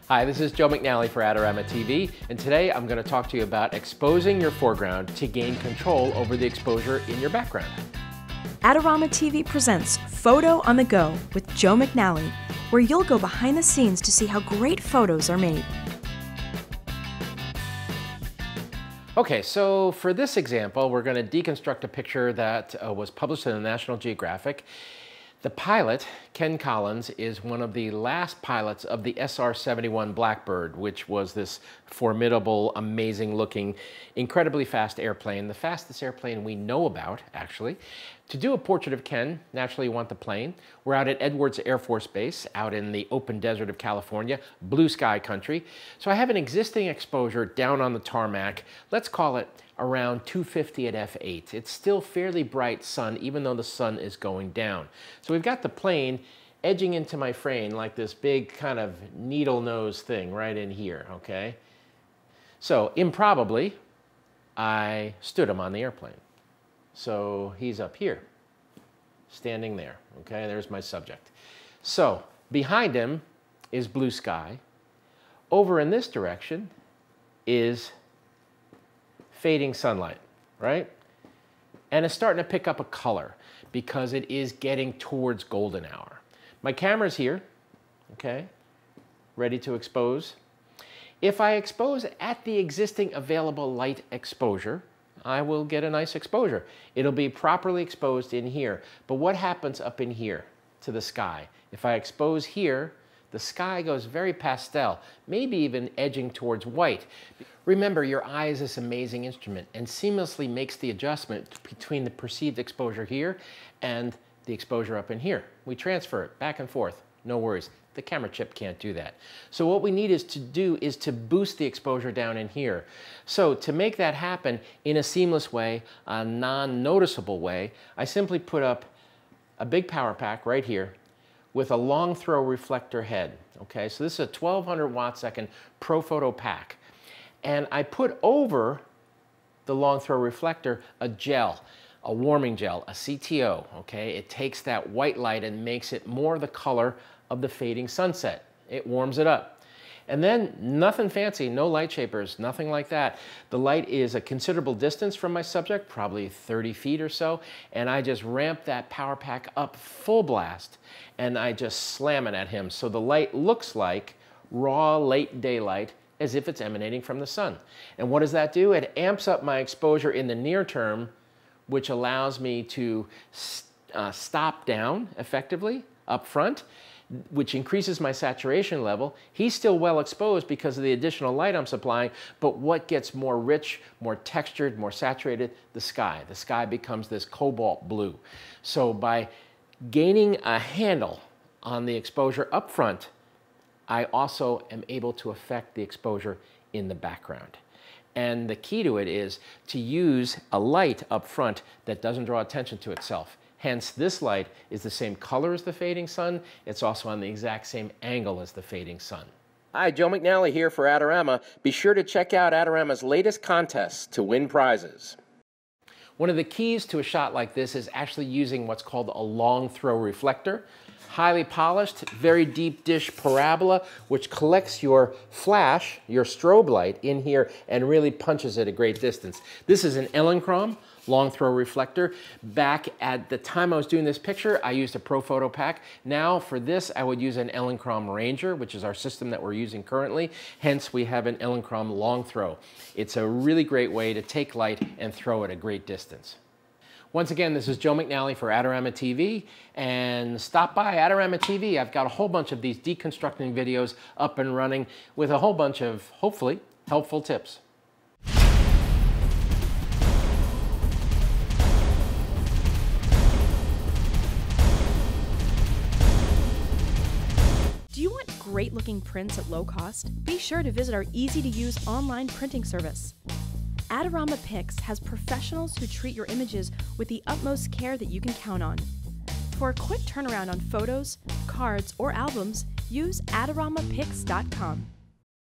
Hi, this is Joe McNally for Adorama TV, and today I'm going to talk to you about exposing your foreground to gain control over the exposure in your background. Adorama TV presents Photo on the Go with Joe McNally, where you'll go behind the scenes to see how great photos are made. Okay, so for this example, we're going to deconstruct a picture that was published in the National Geographic. The pilot, Ken Collins, is one of the last pilots of the SR-71 Blackbird, which was this formidable, amazing-looking, incredibly fast airplane, the fastest airplane we know about, actually. To do a portrait of Ken, naturally you want the plane. We're out at Edwards Air Force Base, out in the open desert of California, blue sky country. So I have an existing exposure down on the tarmac. Let's call it around 250 at f8. It's still fairly bright sun, even though the sun is going down. So we've got the plane edging into my frame like this big kind of needle nose thing right in here, okay? So improbably, I stood him on the airplane. So he's up here, standing there, okay? There's my subject. So behind him is blue sky. Over in this direction is fading sunlight, right? And it's starting to pick up a color because it is getting towards golden hour. My camera's here, okay, ready to expose. If I expose at the existing available light exposure, I will get a nice exposure. It'll be properly exposed in here. But what happens up in here to the sky? If I expose here, the sky goes very pastel, maybe even edging towards white. Remember, your eye is this amazing instrument and seamlessly makes the adjustment between the perceived exposure here and the exposure up in here. We transfer it back and forth, no worries. The camera chip can't do that. So what we need is to boost the exposure down in here. So to make that happen in a seamless way, a non-noticeable way, I simply put up a big power pack right here with a long throw reflector head. Okay, so this is a 1200 watt-second ProPhoto pack. And I put over the long throw reflector a gel, a warming gel, a CTO, okay? It takes that white light and makes it more the color of the fading sunset. It warms it up. And then nothing fancy, no light shapers, nothing like that. The light is a considerable distance from my subject, probably 30 feet or so, and I just ramp that power pack up full blast and I just slam it at him. So the light looks like raw late daylight as if it's emanating from the sun. And what does that do? It amps up my exposure in the near term, which allows me to stop down effectively up front, which increases my saturation level. He's still well exposed because of the additional light I'm supplying, but what gets more rich, more textured, more saturated? The sky. The sky becomes this cobalt blue. So by gaining a handle on the exposure up front, I also am able to affect the exposure in the background. And the key to it is to use a light up front that doesn't draw attention to itself. Hence, this light is the same color as the fading sun. It's also on the exact same angle as the fading sun. Hi, Joe McNally here for Adorama. Be sure to check out Adorama's latest contests to win prizes. One of the keys to a shot like this is actually using what's called a long throw reflector. Highly polished, very deep dish parabola, which collects your flash, your strobe light in here and really punches at a great distance. This is an Elinchrom long throw reflector. Back at the time I was doing this picture, I used a ProPhoto pack. Now for this, I would use an Elinchrom Ranger, which is our system that we're using currently. Hence, we have an Elinchrom long throw. It's a really great way to take light and throw at a great distance. Once again, this is Joe McNally for Adorama TV, and stop by Adorama TV. I've got a whole bunch of these deconstructing videos up and running with a whole bunch of, hopefully, helpful tips. Do you want great-looking prints at low cost? Be sure to visit our easy-to-use online printing service. Adorama Pix has professionals who treat your images with the utmost care that you can count on. For a quick turnaround on photos, cards, or albums, use AdoramaPix.com.